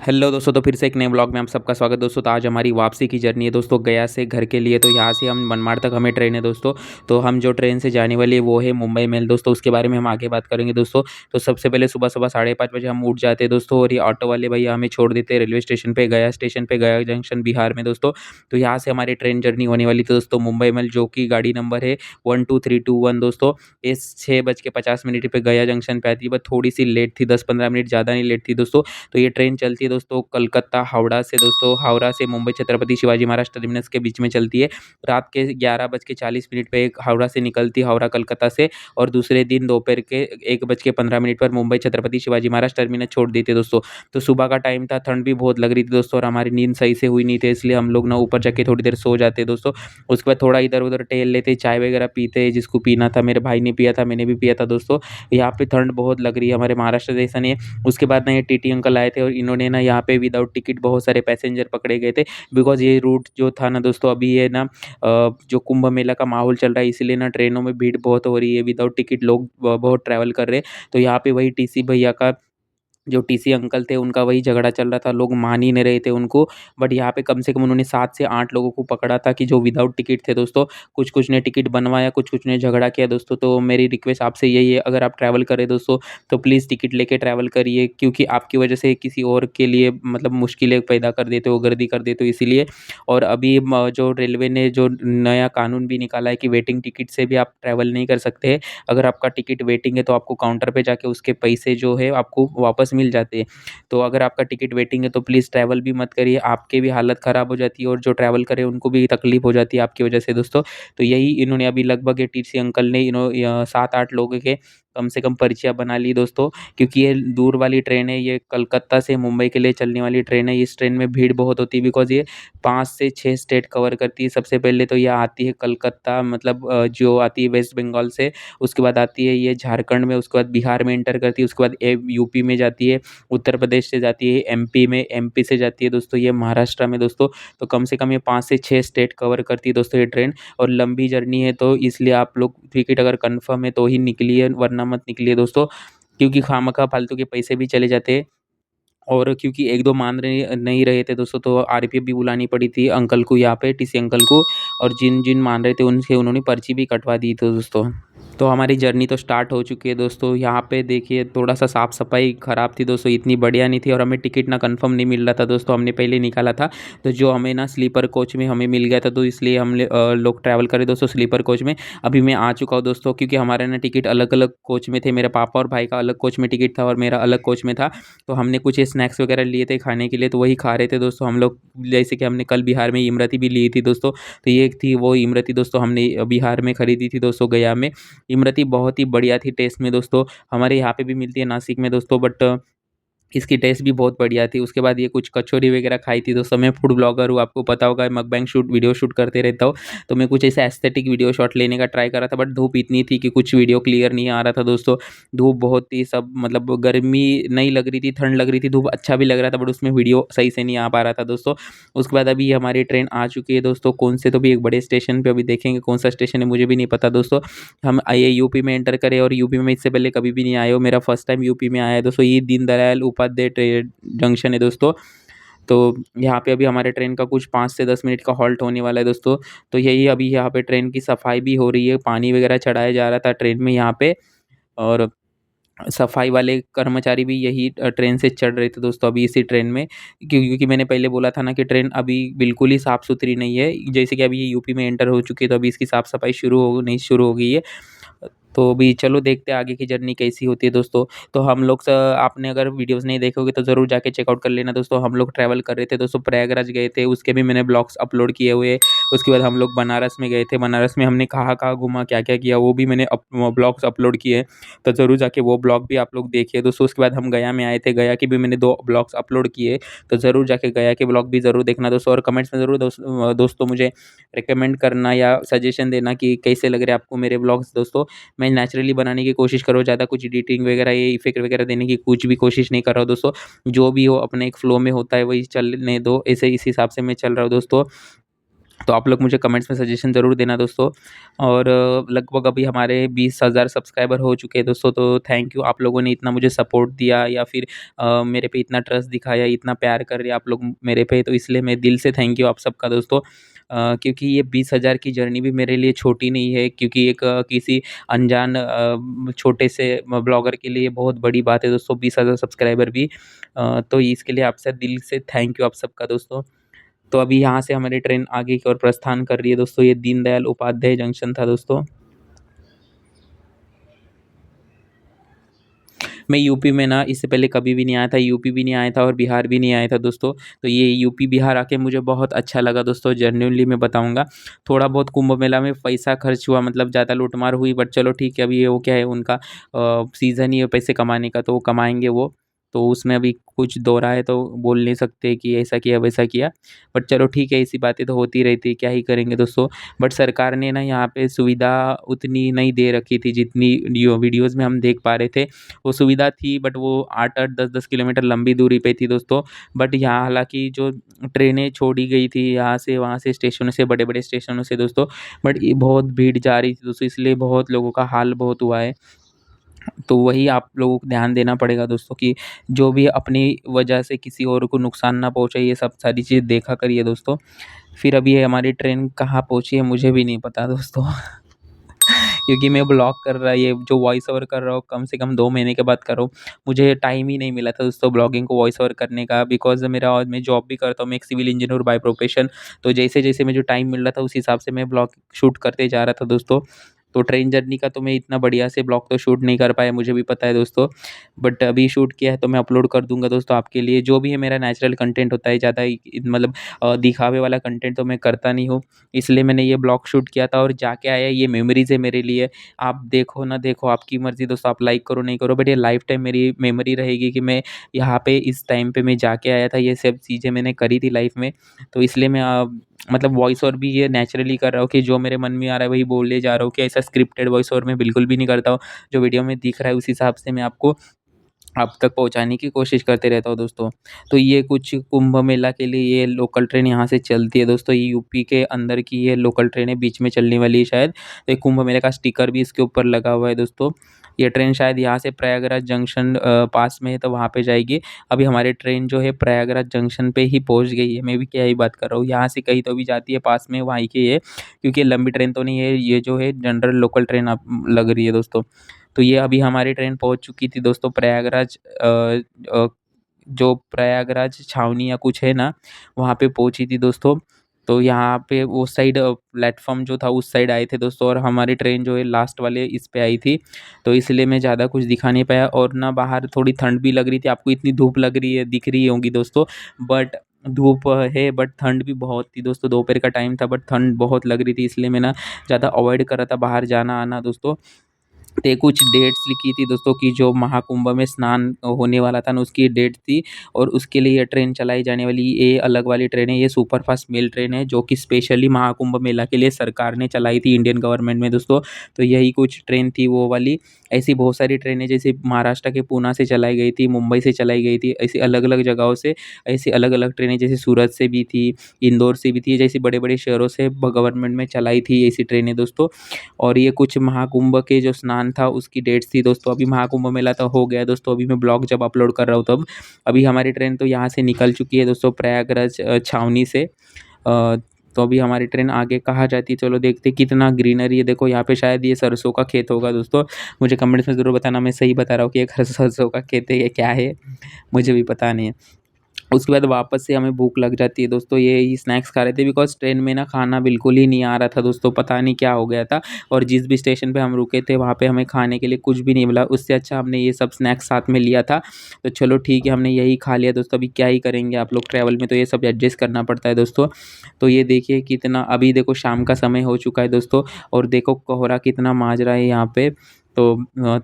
Hello दोस्तों, तो फिर से एक नए ब्लॉग में आप सबका स्वागत है दोस्तों। तो आज हमारी वापसी की जर्नी है दोस्तों, गया से घर के लिए। तो यहाँ से हम मनमाड़ तक हमें ट्रेन है दोस्तों। तो हम जो ट्रेन से जाने वाली है वो है मुंबई मेल दोस्तों। उसके बारे में हम आगे बात करेंगे दोस्तों। तो सबसे पहले सुबह सुबह 5:30 बजे हम उठ जाते हैं दोस्तों, और ये ऑटो वाले भैया हमें छोड़ देते हैं रेलवे स्टेशन पे, गया स्टेशन पे, गया जंक्शन बिहार में दोस्तों। तो यहाँ से हमारी ट्रेन जर्नी होने वाली थी दोस्तों मुंबई मेल, जो कि गाड़ी नंबर है 12321 दोस्तों। ये 6:50 पे गया जंक्शन पे आती है, बस थोड़ी सी लेट थी, 10-15 मिनट ज़्यादा नहीं लेट थी दोस्तों। तो ये ट्रेन चलती है दोस्तों कलकत्ता हावड़ा से दोस्तों, हावड़ा से मुंबई छत्रपति शिवाजी महाराज टर्मिनस के बीच में चलती है। रात के 11:40 पे एक हावड़ा से निकलती है, हावड़ा कलकत्ता से, और दूसरे दिन दोपहर के 1:15 पर मुंबई छत्रपति शिवाजी महाराज टर्मिनस छोड़ देती है दोस्तों। तो सुबह का टाइम था, ठंड भी बहुत लग रही थी दोस्तों, और हमारी नींद सही से हुई नहीं थी, इसलिए हम लोग ना ऊपर जाके थोड़ी देर सो जाते दोस्तों। उसके बाद थोड़ा इधर उधर टहल लेते, चाय वगैरह पीते, जिसको पीना था, मेरे भाई ने पिया था, मैंने भी पिया था दोस्तों। यहाँ पे ठंड बहुत लग रही है, हमारे महाराष्ट्र जैसा नहीं है। उसके बाद ना ये टीटी अंकल आए थे, और इन्होंने ना यहाँ पे विदाउट टिकट बहुत सारे पैसेंजर पकड़े गए थे। बिकॉज़ ये रूट जो था ना दोस्तों, अभी ये ना जो कुंभ मेला का माहौल चल रहा है, इसीलिए ना ट्रेनों में भीड़ बहुत हो रही है, विदाउट टिकट लोग बहुत ट्रैवल कर रहे हैं। तो यहाँ पे वही टीसी भैया का, जो टीसी अंकल थे, उनका वही झगड़ा चल रहा था, लोग मान ही नहीं रहे थे उनको। बट यहाँ पे कम से कम उन्होंने 7 से 8 लोगों को पकड़ा था, कि जो विदाउट टिकट थे दोस्तों। कुछ-कुछ ने टिकट बनवाया, कुछ-कुछ ने झगड़ा किया दोस्तों। तो मेरी रिक्वेस्ट आपसे यही है, अगर आप ट्रैवल करें दोस्तों, तो प्लीज़ टिकट लेके ट्रैवल करिए, क्योंकि आपकी वजह से किसी और के लिए मतलब मुश्किलें पैदा कर देते हो, गर्दी कर देते हो, इसीलिए। और अभी जो रेलवे ने जो नया कानून भी निकाला है, कि वेटिंग टिकट से भी आप ट्रैवल नहीं कर सकते। अगर आपका टिकट वेटिंग है, तो आपको काउंटर पे जाके उसके पैसे जो है आपको वापस मिल जाते हैं। तो अगर आपका टिकट वेटिंग है, तो प्लीज़ ट्रैवल भी मत करिए, आपकी भी हालत ख़राब हो जाती है, और जो ट्रैवल करे उनको भी तकलीफ़ हो जाती है आपकी वजह से दोस्तों। तो यही इन्होंने अभी लगभग ये टीसी अंकल ने 7-8 लोगों के कम से कम पर्चियाँ बना ली दोस्तों। क्योंकि ये दूर वाली ट्रेन है, ये कलकत्ता से मुंबई के लिए चलने वाली ट्रेन है। इस ट्रेन में भीड़ बहुत होती है, बिकॉज़ ये 5 से 6 स्टेट कवर करती है। सबसे पहले तो ये आती है कलकत्ता, मतलब जो आती है वेस्ट बंगाल से। उसके बाद आती है ये झारखंड में, उसके बाद बिहार में एंटर करती है, उसके बाद यूपी में जाती है, उत्तर प्रदेश से जाती है, एमपी में, एमपी से जाती है दोस्तों ये महाराष्ट्र में दोस्तों। तो कम से कम ये 5 से 6 स्टेट कवर करती है दोस्तों ये ट्रेन। और लंबी जर्नी है, तो इसलिए आप लोग टिकट अगर कन्फर्म है तो ही निकलिए, वरना मत निकलिए दोस्तों। क्योंकि खामखा फालतू के पैसे भी चले जाते हैं। और क्योंकि 1-2 मान रहे नहीं रहे थे दोस्तों, तो आरपीएफ भी बुलानी पड़ी थी अंकल को, यहाँ पे टीसी अंकल को। और जिन-जिन मान रहे थे उनसे उन्होंने पर्ची भी कटवा दी थी दोस्तों। तो हमारी जर्नी तो स्टार्ट हो चुकी है दोस्तों। यहाँ पे देखिए थोड़ा-सा साफ-सफाई खराब थी दोस्तों, इतनी बढ़िया नहीं थी, और हमें टिकट ना कन्फर्म नहीं मिल रहा था दोस्तों, हमने पहले निकाला था। तो जो हमें ना स्लीपर कोच में हमें मिल गया था, तो इसलिए लोग ट्रैवल करे दोस्तों स्लीपर कोच में। अभी मैं आ चुका हूँ दोस्तों, क्योंकि हमारे ना टिकट अलग-अलग कोच में थे। मेरे पापा और भाई का अलग कोच में टिकट था, और मेरा अलग कोच में था। तो हमने कुछ स्नैक्स वगैरह लिए थे खाने के लिए, तो वही खा रहे थे दोस्तों हम लोग। जैसे कि हमने कल बिहार में इमरती भी ली थी दोस्तों। तो ये एक थी वो इमरती दोस्तों, हमने बिहार में खरीदी थी दोस्तों, गया में। इमरती बहुत ही बढ़िया थी टेस्ट में दोस्तों। हमारे यहाँ पे भी मिलती है नासिक में दोस्तों, बट इसकी टेस्ट भी बहुत बढ़िया थी। उसके बाद ये कुछ कचौरी वगैरह खाई थी दोस्तों। मैं फूड ब्लॉगर हूँ, आपको पता होगा, मकबैंग वीडियो शूट करते रहता हूँ। तो मैं कुछ ऐसा एस्थेटिक वीडियो शॉट लेने का ट्राई कर रहा था, बट धूप इतनी थी कि कुछ वीडियो क्लियर नहीं आ रहा था दोस्तों। धूप बहुत थी, सब मतलब गर्मी नहीं लग रही थी, ठंड लग रही थी, धूप अच्छा भी लग रहा था, बट उसमें वीडियो सही से नहीं आ पा रहा था दोस्तों। उसके बाद अभी हमारी ट्रेन आ चुकी है दोस्तों, कौन से, तो भी एक बड़े स्टेशन पे अभी देखेंगे कौन सा स्टेशन है, मुझे भी नहीं पता दोस्तों। हम आए यूपी में एंटर करें, और यूपी में इससे पहले कभी भी नहीं आए हो, मेरा फर्स्ट टाइम यूपी में आया है दोस्तों। ये दीनदयाल उपाध्याय जंक्शन है दोस्तों। तो यहाँ पे अभी हमारे ट्रेन का कुछ 5 से 10 मिनट का हॉल्ट होने वाला है दोस्तों। तो यही अभी यहाँ पे ट्रेन की सफाई भी हो रही है, पानी वगैरह चढ़ाया जा रहा था ट्रेन में यहाँ पे। और सफाई वाले कर्मचारी भी यही ट्रेन से चढ़ रहे थे दोस्तों अभी इसी ट्रेन में। क्योंकि मैंने पहले बोला था ना कि ट्रेन अभी बिल्कुल ही साफ़-सुथरी नहीं है। जैसे कि अभी ये यूपी में एंटर हो चुकी है, तो अभी इसकी साफ-सफाई शुरू हो गई है। तो अभी चलो देखते हैं आगे की जर्नी कैसी होती है दोस्तों। तो हम लोग आपने अगर वीडियोज़ नहीं देखे होंगे तो ज़रूर जाके चेकआउट कर लेना दोस्तों। हम लोग ट्रैवल कर रहे थे दोस्तों, प्रयागराज गए थे, उसके भी मैंने ब्लॉग्स अपलोड किए हुए हैं। उसके बाद हम लोग बनारस में गए थे, बनारस में हमने कहाँ-कहाँ घूमा, क्या-क्या किया, वो भी मैंने ब्लॉग्स अपलोड किए हैं। तो ज़रूर जाके वो ब्लॉग भी आप लोग देखिए दोस्तों। उसके बाद हम गया में आए थे, गया के भी मैंने 2 ब्लॉग्स अपलोड किए। तो ज़रूर जाके गया के ब्लॉग भी ज़रूर देखना दोस्तों, और कमेंट्स में ज़रूर दोस्तों मुझे रिकमेंड करना या सजेशन देना कि कैसे लग रहे हैं आपको मेरे ब्लॉग्स दोस्तों। मैं नेचुरली बनाने की कोशिश कर रहा हूँ, ज़्यादा कुछ एडिटिंग वगैरह ये इफ़ेक्ट वगैरह देने की कुछ भी कोशिश नहीं कर रहा हूँ दोस्तों। जो भी हो अपने एक फ्लो में होता है वही चलने दो, ऐसे इस हिसाब से मैं चल रहा हूँ दोस्तों। तो आप लोग मुझे कमेंट्स में सजेशन ज़रूर देना दोस्तों। और लगभग अभी हमारे 20,000 सब्सक्राइबर हो चुके हैं दोस्तों, तो थैंक यू आप लोगों ने इतना मुझे सपोर्ट दिया या फिर मेरे पे इतना ट्रस्ट दिखाया, इतना प्यार कर रहे हैं आप लोग मेरे पे, तो इसलिए मैं दिल से थैंक यू आप सबका दोस्तों। क्योंकि ये 20,000 की जर्नी भी मेरे लिए छोटी नहीं है, क्योंकि एक किसी अनजान छोटे से ब्लॉगर के लिए बहुत बड़ी बात है दोस्तों 20,000 सब्सक्राइबर भी। तो इसके लिए आपसे दिल से थैंक यू आप सबका दोस्तों। तो अभी यहाँ से हमारी ट्रेन आगे की ओर प्रस्थान कर रही है दोस्तों। ये दीनदयाल उपाध्याय जंक्शन था दोस्तों। मैं यूपी में ना इससे पहले कभी भी नहीं आया था, यूपी भी नहीं आया था और बिहार भी नहीं आया था दोस्तों। तो ये यूपी बिहार आके मुझे बहुत अच्छा लगा दोस्तों, जेन्युइनली मैं बताऊँगा। थोड़ा बहुत कुंभ मेला में पैसा खर्च हुआ, मतलब ज़्यादा लूट-मार हुई, बट चलो ठीक है, अभी ये वो क्या है उनका सीज़न ही है पैसे कमाने का, तो वो कमाएँगे वो। तो उसमें अभी कुछ दो राय तो बोल नहीं सकते कि ऐसा किया, वैसा किया। बट चलो ठीक है, ऐसी बातें तो होती रहती है, क्या ही करेंगे दोस्तों। बट सरकार ने ना यहाँ पे सुविधा उतनी नहीं दे रखी थी जितनी वीडियोज़ में हम देख पा रहे थे। वो सुविधा थी, बट वो 8-8 10-10 किलोमीटर लंबी दूरी पे थी दोस्तों। बट यहाँ हालाँकि जो ट्रेनें छोड़ी गई थी यहाँ से वहाँ से स्टेशनों से, बड़े-बड़े स्टेशनों से दोस्तों, बट ये बहुत भीड़ जा रही थी दोस्तों, इसलिए बहुत लोगों का हाल बहुत हुआ है। तो वही आप लोगों को ध्यान देना पड़ेगा दोस्तों कि जो भी अपनी वजह से किसी और को नुकसान ना पहुँचे, ये सब सारी चीज़ देखा करिए दोस्तों। फिर अभी ये हमारी ट्रेन कहाँ पहुँची है मुझे भी नहीं पता दोस्तों। क्योंकि मैं ब्लॉग कर रहा, ये जो वॉइस ओवर कर रहा हूँ कम से कम 2 महीने के बाद कर रहा हूँ। मुझे टाइम ही नहीं मिला था दोस्तों ब्लॉगिंग को वॉइस ओवर करने का, बिकॉज़ मेरा और मैं जॉब भी करता हूँ, मैं एक सिविल इंजीनियर हूँ बाय प्रोफेशन। तो जैसे-जैसे मुझे टाइम मिल रहा था उस हिसाब से मैं ब्लॉग शूट करते जा रहा था दोस्तों। तो ट्रेन जर्नी का तो मैं इतना बढ़िया से ब्लॉग तो शूट नहीं कर पाया, मुझे भी पता है दोस्तों। बट अभी शूट किया है तो मैं अपलोड कर दूँगा दोस्तों आपके लिए। जो भी है मेरा नेचुरल कंटेंट होता है, ज़्यादा मतलब दिखावे वाला कंटेंट तो मैं करता नहीं हूँ। इसलिए मैंने ये ब्लॉग शूट किया था और जाके आया, ये मेमोरीज़ है मेरे लिए। आप देखो ना देखो आपकी मर्ज़ी दोस्तों, आप लाइक करो नहीं करो, बट ये लाइफ़ टाइम मेरी मेमोरी रहेगी कि मैं यहाँ पे इस टाइम पे मैं जाके आया था, ये सब चीज़ें मैंने करी थी लाइफ़ में। तो इसलिए मैं मतलब वॉइस ओवर भी ये नेचुरली कर रहा हूँ कि जो मेरे मन में आ रहा है वही बोले जा रहा हूँ, कि ऐसा स्क्रिप्टेड वॉइस ओवर मैं बिल्कुल भी नहीं करता हूँ। जो वीडियो में दिख रहा है उस हिसाब से मैं आपको आप तक पहुँचाने की कोशिश करते रहता हूँ दोस्तों। तो ये कुछ कुंभ मेला के लिए ये लोकल ट्रेन यहाँ से चलती है दोस्तों। ये यूपी के अंदर की ये लोकल ट्रेन है, बीच में चलने वाली है शायद। तो ये कुंभ मेले का स्टिकर भी इसके ऊपर लगा हुआ है दोस्तों। ये ट्रेन शायद यहाँ से प्रयागराज जंक्शन पास में है तो वहाँ पे जाएगी। अभी हमारी ट्रेन जो है प्रयागराज जंक्शन पे ही पहुँच गई है। मैं भी क्या ही बात कर रहा हूँ। यहाँ से कहीं तो भी जाती है पास में, वहीं की है। क्योंकि ये लंबी ट्रेन तो नहीं है, ये जो है जनरल लोकल ट्रेन अब लग रही है दोस्तों। तो ये अभी हमारी ट्रेन पहुँच चुकी थी दोस्तों प्रयागराज अ, जो प्रयागराज छावनी या कुछ है ना, वहाँ पे पहुँची थी दोस्तों। तो यहाँ पे उस साइड प्लेटफ़ॉर्म जो था उस साइड आए थे दोस्तों, और हमारी ट्रेन जो है लास्ट वाले इस पे आई थी। तो इसलिए मैं ज़्यादा कुछ दिखा नहीं पाया, और ना बाहर थोड़ी ठंड भी लग रही थी। आपको इतनी धूप लग रही है, दिख रही होंगी दोस्तों, बट धूप है बट ठंड भी बहुत थी दोस्तों। दोपहर का टाइम था बट ठंड बहुत लग रही थी, इसलिए मैं ना ज़्यादा अवॉइड कर रहा था बाहर जाना-आना दोस्तों। ते कुछ डेट्स लिखी थी दोस्तों कि जो महाकुंभ में स्नान होने वाला था ना, उसकी डेट थी, और उसके लिए ये ट्रेन चलाई जाने वाली ये अलग वाली ट्रेन है। ये सुपरफास्ट मेल ट्रेन है जो कि स्पेशली महाकुंभ मेला के लिए सरकार ने चलाई थी, इंडियन गवर्नमेंट में दोस्तों। तो यही कुछ ट्रेन थी वो वाली। ऐसी बहुत सारी ट्रेनें जैसे महाराष्ट्र के पूना से चलाई गई थी, मुंबई से चलाई गई थी, ऐसी अलग-अलग जगहों से ऐसी अलग-अलग ट्रेनें जैसे सूरत से भी थी, इंदौर से भी थी, जैसे बड़े-बड़े शहरों से गवर्नमेंट में चलाई थी ऐसी ट्रेनें दोस्तों। और ये कुछ महाकुंभ के जो स्नान था उसकी डेट्स थी दोस्तों। अभी महाकुंभ मेला तो हो गया दोस्तों, अभी मैं ब्लॉग जब अपलोड कर रहा हूँ तब। अभी हमारी ट्रेन तो यहाँ से निकल चुकी है दोस्तों प्रयागराज छावनी से। तो अभी हमारी ट्रेन आगे कहाँ जाती है चलो देखते हैं। कितना ग्रीनरी है देखो यहाँ पे, शायद ये सरसों का खेत होगा दोस्तों। मुझे कमेंट्स में ज़रूर बताना मैं सही बता रहा हूँ कि ये सरसों का खेत है या क्या है, मुझे भी पता नहीं है। उसके बाद वापस से हमें भूख लग जाती है दोस्तों, यही स्नैक्स खा रहे थे, बिकॉज़ ट्रेन में ना खाना बिल्कुल ही नहीं आ रहा था दोस्तों, पता नहीं क्या हो गया था। और जिस भी स्टेशन पे हम रुके थे वहाँ पे हमें खाने के लिए कुछ भी नहीं मिला। उससे अच्छा हमने ये सब स्नैक्स साथ में लिया था। तो चलो ठीक है, हमने यही खा लिया दोस्तों। अभी क्या ही करेंगे, आप लोग ट्रैवल में तो ये सब एडजस्ट करना पड़ता है दोस्तों। तो ये देखिए कितना, अभी देखो शाम का समय हो चुका है दोस्तों, और देखो कोहरा कितना माज रहा है यहाँ पे। तो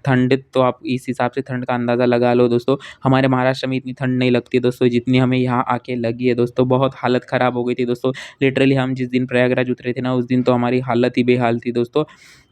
ठंड तो आप इस हिसाब से ठंड का अंदाज़ा लगा लो दोस्तों। हमारे महाराष्ट्र में इतनी ठंड नहीं लगती है दोस्तों जितनी हमें यहाँ आके लगी है दोस्तों। बहुत हालत ख़राब हो गई थी दोस्तों। लिटरली हम जिस दिन प्रयागराज उतरे थे ना, उस दिन तो हमारी हालत ही बेहाल थी दोस्तों।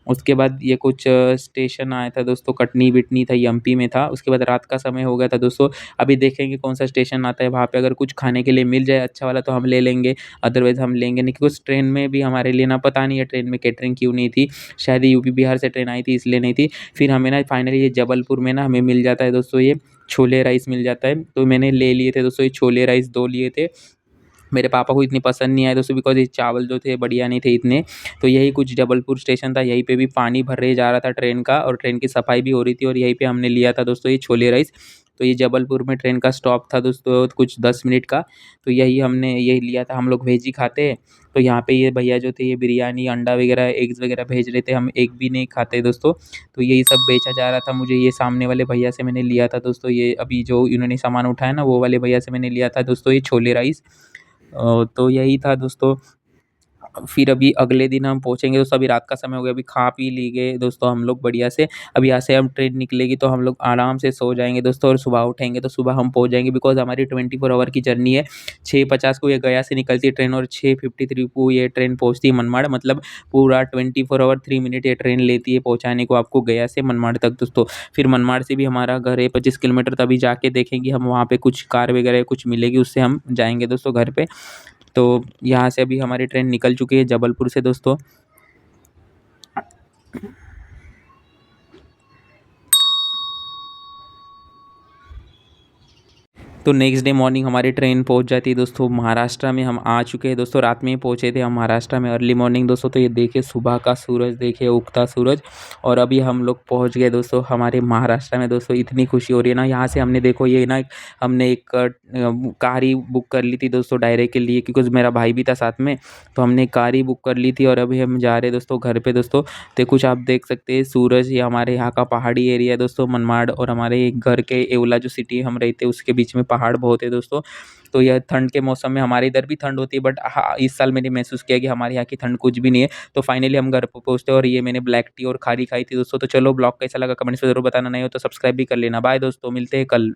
उसके बाद ये कुछ स्टेशन आया था दोस्तों, कटनी-बिटनी था, ये एमपी में था। उसके बाद रात का समय हो गया था दोस्तों। अभी देखेंगे कौन-सा स्टेशन आता है, वहाँ पे अगर कुछ खाने के लिए मिल जाए अच्छा वाला तो हम ले लेंगे, अदरवाइज़ हम लेंगे नहीं, क्योंकि उस ट्रेन में भी हमारे लिए ना पता नहीं है ट्रेन में कैटरिंग क्यों नहीं थी। शायद ये यूपी बिहार से ट्रेन आई थी इसलिए नहीं थी। फिर हमें ना फाइनली ये जबलपुर में ना हमें मिल जाता है दोस्तों ये छोले राइस मिल जाता है। तो मैंने ले लिए थे दोस्तों ये छोले राइस 2 लिए थे। मेरे पापा को इतनी पसंद नहीं आए दोस्तों, बिकॉज़ ये चावल जो थे बढ़िया नहीं थे इतने। तो यही कुछ जबलपुर स्टेशन था, यहीं पे भी पानी भरे जा रहा था ट्रेन का और ट्रेन की सफाई भी हो रही थी और यहीं पे हमने लिया था दोस्तों ये छोले राइस। तो ये जबलपुर में ट्रेन का स्टॉप था दोस्तों कुछ 10 मिनट का, तो यही हमने यही लिया था। हम लोग वेज ही खाते हैं, तो यहाँ पे ये भैया जो थे ये बिरयानी, अंडा वगैरह, एग्स वगैरह भेज रहे थे, हम एग भी नहीं खाते दोस्तों। तो यही सब बेचा जा रहा था। मुझे ये सामने वाले भैया से मैंने लिया था दोस्तों, ये अभी जो इन्होंने सामान उठाया ना वो वाले भैया से मैंने लिया था दोस्तों ये छोले राइस। तो यही था दोस्तों। फिर अभी अगले दिन हम पहुँचेंगे दोस्तों, अभी रात का समय हो गया, अभी खा पी ली गए दोस्तों हम लोग बढ़िया से। अब यहाँ से हम ट्रेन निकलेगी तो हम लोग आराम से सो जाएँगे दोस्तों और सुबह उठेंगे तो सुबह हम पहुँच जाएँगे, बिकॉज़ हमारी 24 आवर की जर्नी है। 6:50 को ये गया से निकलती है ट्रेन और 6:53 को ये ट्रेन पहुँचती है मनमाड़, मतलब पूरा 24 आवर 3 मिनट ये ट्रेन लेती है पहुँचाने को आपको गया से मनमाड़ तक दोस्तों। फिर मनमाड़ से भी हमारा घर है 25 किलोमीटर, तभी जाके देखेंगे हम वहाँ पे कुछ कार वगैरह कुछ मिलेगी, उससे हम जाएँगे दोस्तों घर पे। तो यहाँ से अभी हमारी ट्रेन निकल चुकी है जबलपुर से दोस्तों। तो नेक्स्ट डे मॉर्निंग हमारी ट्रेन पहुंच जाती है दोस्तों महाराष्ट्र में। हम आ चुके हैं दोस्तों, रात में ही पहुंचे थे हम महाराष्ट्र में अर्ली मॉर्निंग दोस्तों। तो ये देखिए सुबह का सूरज, देखिए उगता सूरज, और अभी हम लोग पहुंच गए दोस्तों हमारे महाराष्ट्र में दोस्तों। इतनी खुशी हो रही है ना यहाँ से। हमने देखो ये ना हमने एक कार ही बुक कर ली थी दोस्तों डायरेक्ट के लिए, क्योंकि मेरा भाई भी था साथ में, तो हमने कार ही बुक कर ली थी और अभी हम जा रहे हैं दोस्तों घर पे दोस्तों। तो कुछ आप देख सकते हैं सूरज, ये हमारे यहाँ का पहाड़ी एरिया है दोस्तों मनमाड़, और हमारे घर के येवला जो सिटी हम रहते हैं उसके बीच में पहाड़ बहुत है दोस्तों। तो यह ठंड के मौसम में हमारे इधर भी ठंड होती है, बट हाँ इस साल मैंने महसूस किया कि हमारे यहाँ की ठंड कुछ भी नहीं है। तो फाइनली हम घर पे पहुँचते हैं और ये मैंने ब्लैक टी और खारी खाई थी दोस्तों। तो चलो ब्लॉग कैसा लगा कमेंट्स में ज़रूर बताना, नहीं हो तो सब्सक्राइब भी कर लेना। बाय दोस्तों, मिलते हैं कल।